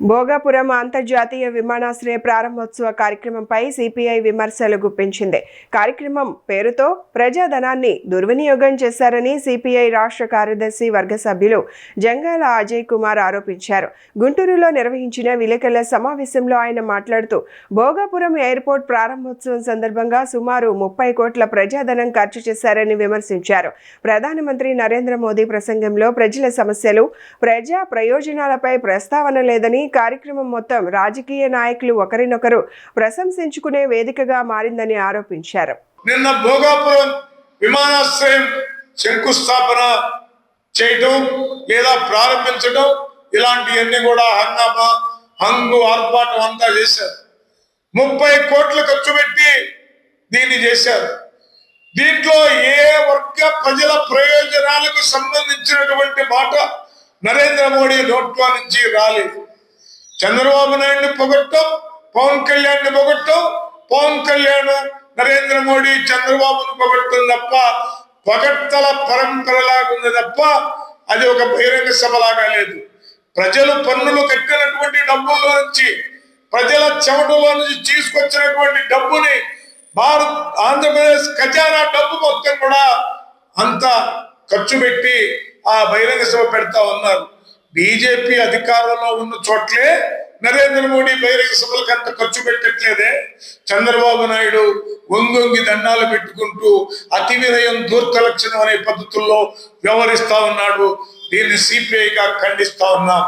భోగాపురం అంతర్జాతీయ విమానాశ్రయ ప్రారంభోత్సవ కార్యక్రమంపై సిపిఐ విమర్శలు గుప్పించింది. కార్యక్రమం పేరుతో ప్రజాధనాన్ని దుర్వినియోగం చేశారని సిపిఐ రాష్ట్ర కార్యదర్శి వర్గ సభ్యులు జంగాల అజయ్ కుమార్ ఆరోపించారు. గుంటూరులో నిర్వహించిన విలేకరుల సమావేశంలో ఆయన మాట్లాడుతూ భోగాపురం ఎయిర్పోర్ట్ ప్రారంభోత్సవం సందర్భంగా సుమారు 30 కోట్ల ప్రజాధనం ఖర్చు చేశారని విమర్శించారు. ప్రధానమంత్రి నరేంద్ర మోదీ ప్రసంగంలో ప్రజల సమస్యలు, ప్రజా ప్రయోజనాలపై ప్రస్తావన లేదని, కార్యక్రమం మొత్తం రాజకీయ నాయకులు ఒకరినొకరు ప్రశంసించుకునే వేదికగా మారిందని ఆరోపించారు. నిన్న భోగాపురం విమానాశ్రయం శంకుస్థాపన చేయడం లేదా ప్రారంభించడం ఇలాంటివన్నీ కూడా హంగామా, హంగు, ఆర్పాటం అంతా చేశారు. 30 కోట్లు ఖర్చు పెట్టి దీన్ని చేశారు. దీంట్లో ఏ వర్గ ప్రజల ప్రయోజనాలకు సంబంధించినటువంటి మాట నరేంద్ర మోడీ నోట్లో నుంచి రాలేదు. చంద్రబాబు నాయుడిని పొగట్టం, పవన్ కళ్యాణ్ని పొగట్టం, పవన్ కళ్యాణ్ నరేంద్ర మోడీ చంద్రబాబును పొగట్టం తప్ప పొగట్టల పరంపరలాగుంది తప్ప అది ఒక బహిరంగ సభలాగా లేదు. ప్రజలు పన్నులు కట్టినటువంటి డబ్బుల్లో నుంచి, ప్రజల చెమటలో నుంచి తీసుకొచ్చినటువంటి డబ్బుని ఆంధ్రప్రదేశ్ ఖజానా డబ్బు మొత్తం కూడా అంత ఖర్చు పెట్టి ఆ బహిరంగ సభ పెడతా ఉన్నారు. బీజేపీ అధికారంలో ఉన్న చోట్లే నరేంద్ర మోడీ బహిరంగ సభలకు అంత ఖర్చు పెట్టట్లేదే. చంద్రబాబు నాయుడు వంగొంగి దండాలు పెట్టుకుంటూ అతి వినయం దూర్కలక్షణం అనే పద్ధతుల్లో వ్యవహరిస్తా ఉన్నాడు. దీన్ని సిపిఐగా ఖండిస్తా ఉన్నాం.